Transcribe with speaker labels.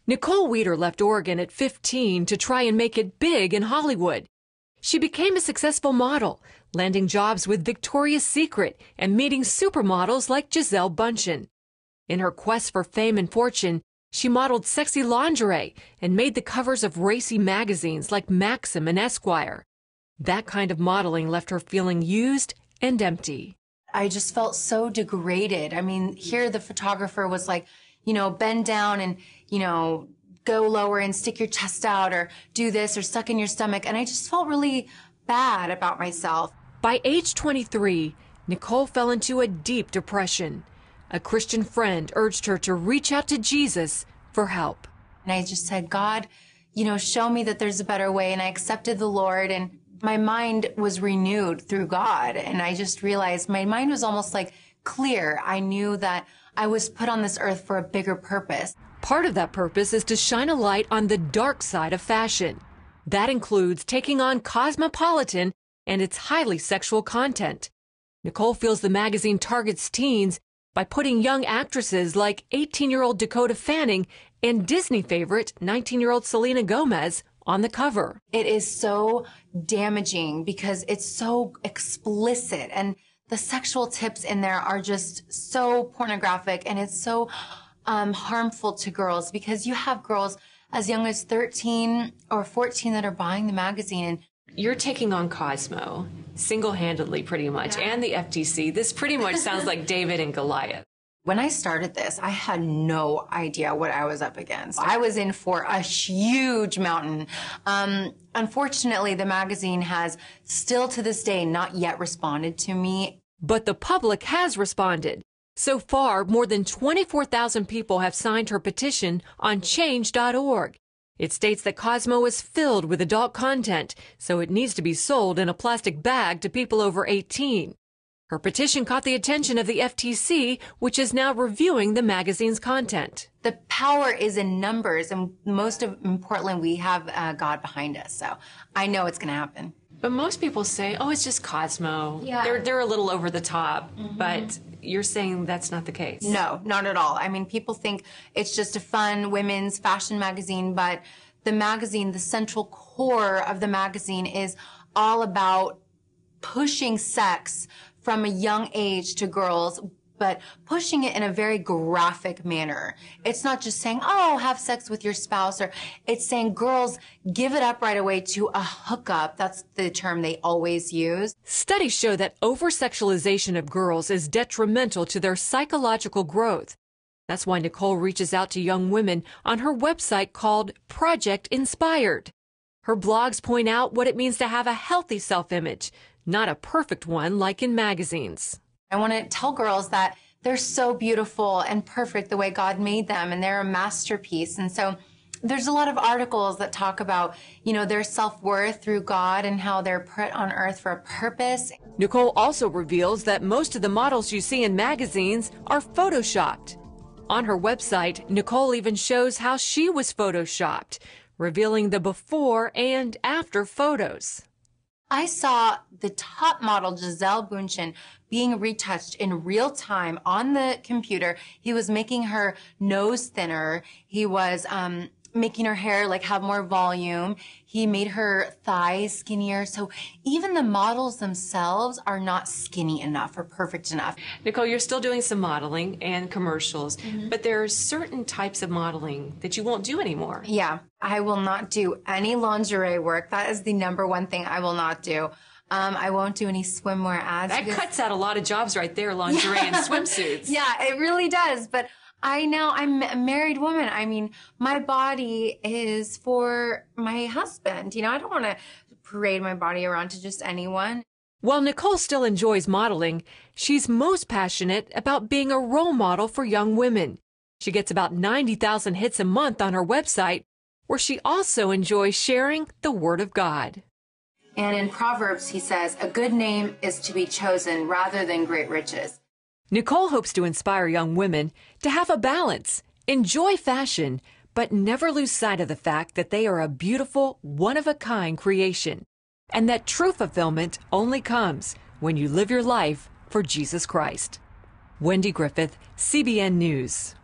Speaker 1: Nicole Weeder left Oregon at 15 to try and make it big in Hollywood. She became a successful model, landing jobs with Victoria's Secret and meeting supermodels like Gisele Bündchen. In her quest for fame and fortune, she modeled sexy lingerie and made the covers of racy magazines like Maxim and Esquire. That kind of modeling left her feeling used and empty.
Speaker 2: I just felt so degraded. I mean, here the photographer was like, bend down and, go lower and stick your chest out or do this or suck in your stomach. And I just felt really bad about myself.
Speaker 1: By age 23, Nicole fell into a deep depression. A Christian friend urged her to reach out to Jesus for help.
Speaker 2: And I just said, God, show me that there's a better way. And I accepted the Lord, and my mind was renewed through God. And I just realized my mind was almost like clear. I knew that I was put on this earth for a bigger purpose.
Speaker 1: Part of that purpose is to shine a light on the dark side of fashion. That includes taking on Cosmopolitan and its highly sexual content. Nicole feels the magazine targets teens by putting young actresses like 18-year-old Dakota Fanning and Disney favorite 19-year-old Selena Gomez on the cover.
Speaker 2: It is so damaging because it's so explicit, and the sexual tips in there are just so pornographic, and it's so harmful to girls because you have girls as young as 13 or 14 that are buying the magazine. And
Speaker 1: you're taking on Cosmo single-handedly pretty much, and the FTC. This pretty much sounds like David and Goliath.
Speaker 2: When I started this, I had no idea what I was up against. I was in for a huge mountain. Unfortunately, the magazine has still to this day not yet responded to me.
Speaker 1: But the public has responded. So far, more than 24,000 people have signed her petition on change.org. It states that Cosmo is filled with adult content, so it needs to be sold in a plastic bag to people over 18. Her petition caught the attention of the FTC, which is now reviewing the magazine's content.
Speaker 2: The power is in numbers, and most importantly, we have God behind us, so I know it's going to happen.
Speaker 1: But most people say, oh, it's just Cosmo.
Speaker 2: Yeah.
Speaker 1: They're a little over the top, but you're saying that's not the case.
Speaker 2: No, not at all. I mean, people think it's just a fun women's fashion magazine, but the magazine, the central core of the magazine is all about pushing sex from a young age to girls, but pushing it in a very graphic manner. It's not just saying, oh, have sex with your spouse, or it's saying, girls, give it up right away to a hookup. That's the term they always use.
Speaker 1: Studies show that over-sexualization of girls is detrimental to their psychological growth. That's why Nicole reaches out to young women on her website called Project Inspired. Her blogs point out what it means to have a healthy self-image, not a perfect one like in magazines.
Speaker 2: I want to tell girls that they're so beautiful and perfect the way God made them, and they're a masterpiece. And so there's a lot of articles that talk about, their self-worth through God and how they're put on earth for a purpose.
Speaker 1: Nicole also reveals that most of the models you see in magazines are photoshopped. On her website, Nicole even shows how she was photoshopped, revealing the before and after photos.
Speaker 2: I saw the top model, Gisele Bündchen, being retouched in real time on the computer. He was making her nose thinner. He was making her hair have more volume. He made her thighs skinnier. So even the models themselves are not skinny enough or perfect enough.
Speaker 1: Nicole, you're still doing some modeling and commercials, but there are certain types of modeling that you won't do anymore.
Speaker 2: Yeah, I will not do any lingerie work. That is the number one thing I will not do. I won't do any swimwear ads.
Speaker 1: That cuts out a lot of jobs right there, lingerie and swimsuits.
Speaker 2: Yeah, it really does. But I'm a married woman. I mean, my body is for my husband. I don't want to parade my body around to just anyone.
Speaker 1: While Nicole still enjoys modeling, she's most passionate about being a role model for young women. She gets about 90,000 hits a month on her website, where she also enjoys sharing the Word of God.
Speaker 2: And in Proverbs, he says, a good name is to be chosen rather than great riches.
Speaker 1: Nicole hopes to inspire young women to have a balance, enjoy fashion, but never lose sight of the fact that they are a beautiful, one-of-a-kind creation, and that true fulfillment only comes when you live your life for Jesus Christ. Wendy Griffith, CBN News.